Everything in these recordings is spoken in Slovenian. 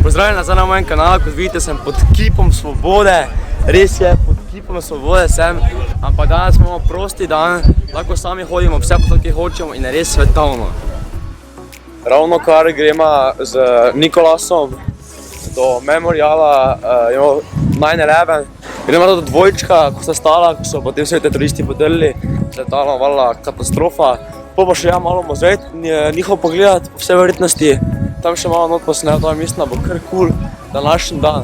Pozdravljeni nazaj na mojem kanalu, kot vidite sem pod kipom svobode, res je, pod kipom svobode sem, ampak danes imamo prosti dan, lahko sami hodimo vse po ki hočemo in je res svetovno. Ravno kar gremo z Nikolasom do memoriala 9/11, gremo do dvojčka, ko sta stala, ko so potem vse te turisti podrli, se je ta navalila katastrofa. Pa še ja malo muzej njihov pogledati, po vsej verjetnosti. Tam še malo not posnel, to mislim, da bo kar cool današnji dan.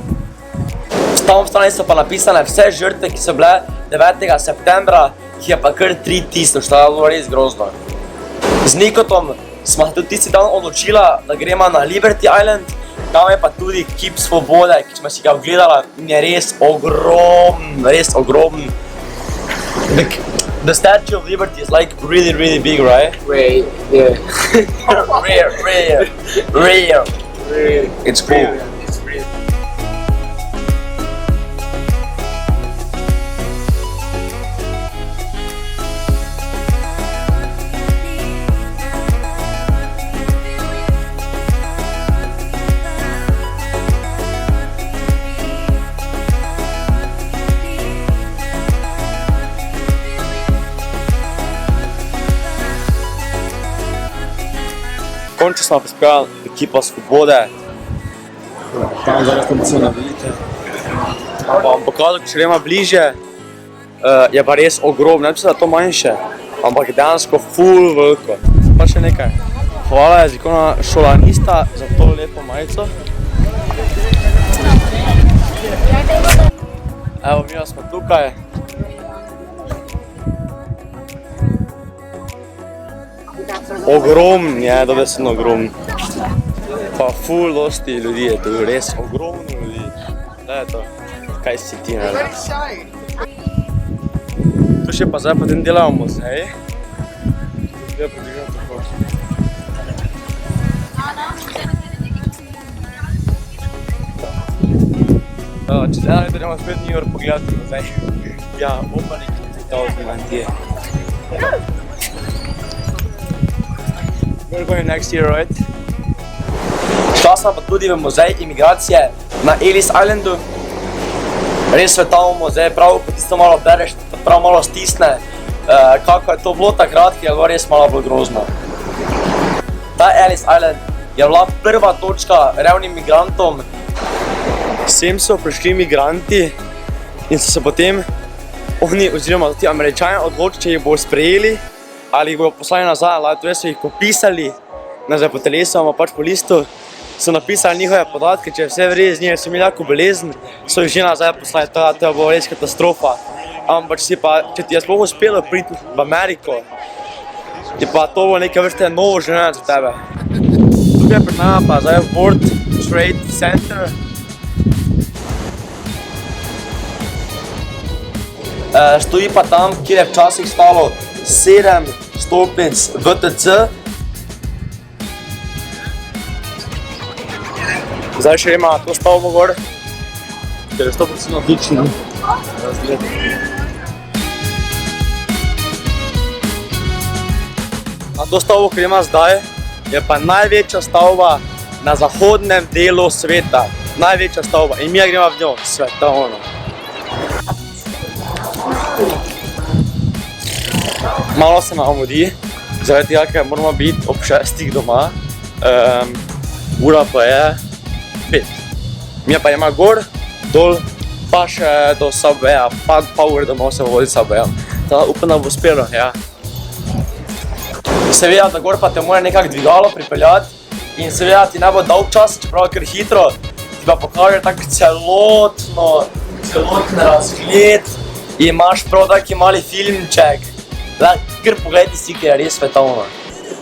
Tam v strani so pa napisane vse žrtve, ki so bile 9. septembra, ki je pa kar 3000, što je bilo res grozno. Z Nikotom smo tudi tisti dan odločila, da gremo na Liberty Island, tam je pa tudi kip svobode, ki smo si ga ogledala in je res ogromen, res ogromen. The Statue of Liberty is like really, really big, right? Right, yeah. Real. It's cool. It's real. Končno smo prispeli do kipa svobode. Tam zaraz tam se ne vidite. Vam pokazal, ko še gremo bližje, je pa res ogromno, ne mislim, da je to manjše, ampak je dejansko ful veliko. Pa še nekaj. Hvala jezikovna šolanista za to lepo majico. Evo, mi smo tukaj. Ogromen je, dobesedno ogromen. Pa ful dosti ljudi je tu, res ogromno ljudi. Da je to, kaj si ti ne? Tu še pa zdaj potem delamo muzej. Zdaj podigam tako. Čez eno leto gremo spet New York pogledati muzej. Ja, Opening 2019. We're going next year, right? Šla sem pa tudi v muzej imigracije na Ellis Islandu. Res svetovno muzej, prav ko tisto malo bereš, prav malo stisne, kako je to bilo takrat, ki je bilo res malo bolj grozno. Ta Ellis Island je bila prva točka revnim migrantom. Sem so prišli migranti in so se potem oni, oziroma ti Američani odločili, če jih bo sprejeli ali jih bojo poslali nazaj, torej so jih popisali nazaj po telesu, pač po listu, so napisali njihove podatke, če je vse v redu z njih, so imeli jako bolezen, so jih že nazaj poslali, to je bila res katastrofa. Ampak če ti je sploh uspelo priti v Ameriko, je pa to bilo neke vrste novo življenje za tebe. Tukaj pred nama pa zdaj World Trade Center. Stoji pa tam, kjer je včasih stalo 7 stolpnic VTC. Zdaj še gremo na to stavbo gor, ker je 100% odlično razgled. Na to stavbo, ki gremo zdaj, je pa največja stavba na zahodnem delu sveta. Največja stavba in mi gremo v njo svetovno. Malo se nam mudi, zaradi tega, ker moramo biti ob 6 doma, ura pa je 5. Mi pa ima gor, dol, pa še do Subwaya, pa ure domov se vodi Subwayom. Tako upam, da bo uspelo, ja. Seveda, da gor pa te mora nekako dvigalo pripeljati in seveda ti ne bo dolg čas, čeprav je kar hitro, ti pa pokaže tak celoten razgled in imaš prav taki mali filmček. Kar pogledajte si, ker je res svetovno.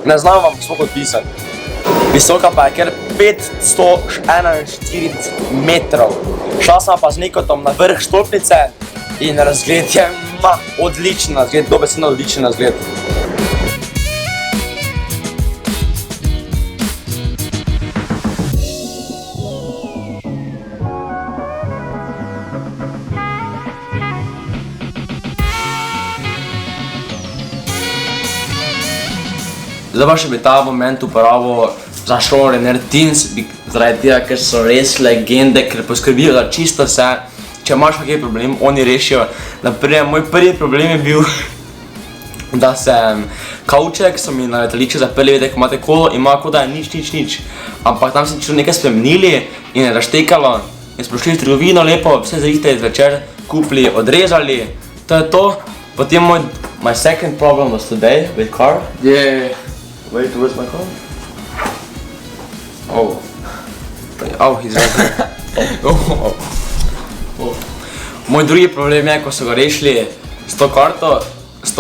Ne znam vam sploh odpisati. Visoka pa je kar 541 metrov. Šla sem pa z Nikotom na vrh stolpnice in razgled je odličen razgled, dobesedno odličen razgled. Zdaj pa še bi ta moment uporabil za šolo Renner Teens, zaradi tega, ker so res legende, ker poskrbijo za čisto vse. Če imaš kakšen problem, oni rešijo. Naprej, moj prvi problem je bil, da sem kavček, so mi na letališču zaprli, vedete, ko imate kolo, ima kot da je nič. Ampak tam sem nekaj spremenili in je raztekalo in smo šli v trgovino lepo, vse zrihte zvečer, kupili, odrezali, to je to. Potem my second problem was today with car. Yeah. Wait, where's my car? Oh, he's right there. Moj drugi problem je, ko so ga rešili s to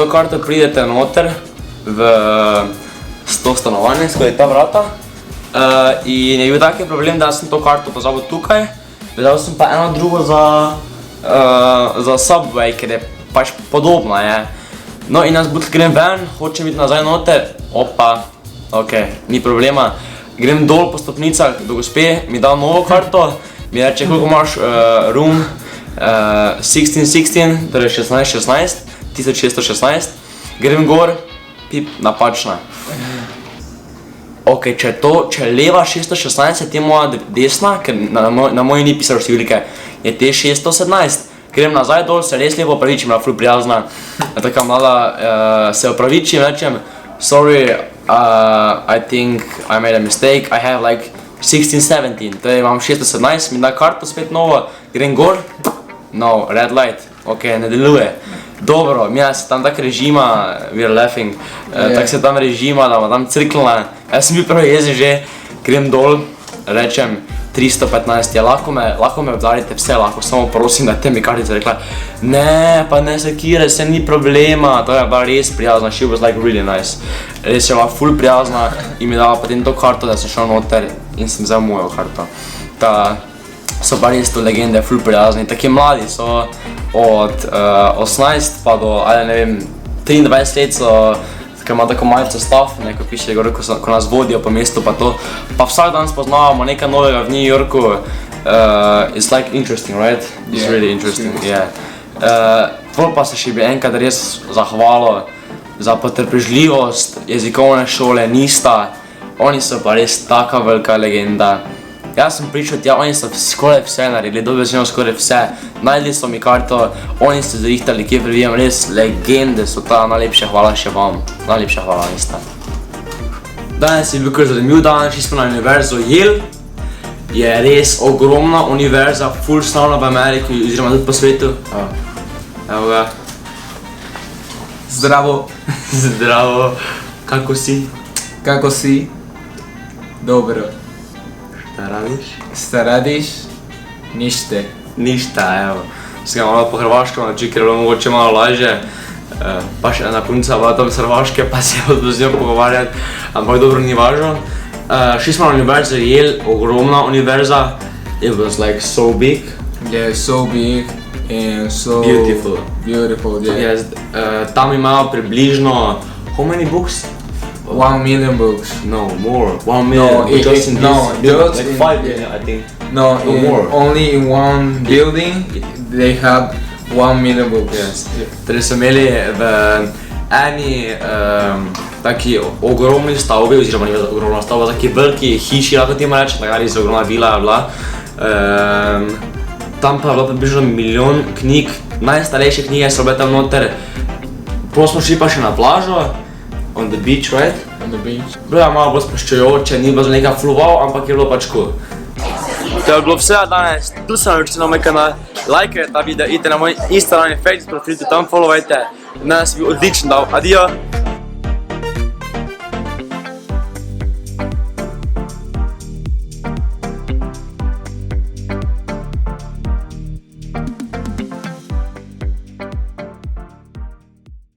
karto pridete noter v to stanovanje, skozi ta vrata. In je bil taki problem, da sem to karto pozabil tukaj, vzal sem pa eno drugo za Subway, ker je pač podobna je. No in jaz grem ven, hočem biti nazaj noter, opa, ok, ni problema. Grem dol po stopnicah do gospe, mi da novo karto, mi reče, koliko imaš room 1616, torej 1616, grem gor, pip, napačna. Ok, če je leva 616, je moja desna, ker na moji ni pisalo številke, je te 617. Grem nazaj dol, se res lepo opravičim, bila ful prijazna. Taka mlada se opravičim, rečem, sorry, I think I made a mistake, I have like 1617, torej imam 617, mi da karto spet novo, grem gor, no, red light, ok, ne deluje. Dobro, mi se tam tak režima, we are laughing, tak se tam režima, da ima tam crklina, jaz sem bil prav jezen že, grem dol, rečem, 315 je, lahko me obdarite, vse lahko, samo prosim, da te mi kartice rekla, ne, pa ne sekiraj, se ni problema, to je bila res prijazna, she was like really nice, res je bila ful prijazna in mi dala potem to karto, da sem šel noter in sem vzel mojo karto. So pa res to legende, ful prijazni, taki mladi so od 18 pa do, ne vem, 23 let so, ker ima tako malce stav, neko piše gor, ko nas vodijo po mestu pa to, pa vsak dan spoznavamo nekaj novega v New Yorku, it's like interesting, right? It's really interesting, yeah. Pol pa se še bi enkrat res zahvalil za potrpežljivost jezikovne šole Nista, oni so pa res taka velika legenda. Jaz sem prišel tja, oni so skoraj vse naredili, dobesedno skoraj vse, najdli so mi karto, oni so zrihtali, kje prebijem, res legende so ta, najlepša hvala še vam, najlepša hvala Nista. Danes je bil kar zanimiv dan, šli smo na univerzo Yale, je res ogromna univerza, ful slavna v Ameriki, oziroma tudi po svetu. Evo ga. Zdravo. Zdravo. Kako si? Kako si? Dobro. Šta radiš? Nište. Ništa, evo. Sem ga malo po hrvaško naučil, ker je bilo mogoče malo lažje. Pa še ena punca bila tam s Hrvaške, pa se je bilo z njo pogovarjati, ampak dobro, ni važno. Šli smo na univerzo Yale, ogromna univerza. It was like so big. Yeah, so big and so Beautiful. Beautiful, yeah. Yes, tam imajo približno, how many books? 1 million books. No, more. 1 million. Just in this building, like 5 million, I think. No, only in one building they have 1 million books. Yes. Torej so imeli v eni taki ogromni stavbi, oziroma ni ogromna stavba, taki veliki hiši, lahko temu reče, tako res ogromna vila je bila. Tam pa je bilo približno 1 milijon knjig, najstarejše knjige so bile tam noter. Potem smo šli pa še na plažo, on the beach, right? On the beach. Bilo je malo bolj sproščujoče, ni bilo za nekaj fluval, ampak je bilo pač cool. To je bilo vse danes, tu se naročite na moj kanal, lajkajte ta video, idite na moj Instagram in Facebook profil, tam followajte. Danes je bil odličen dan, adijo!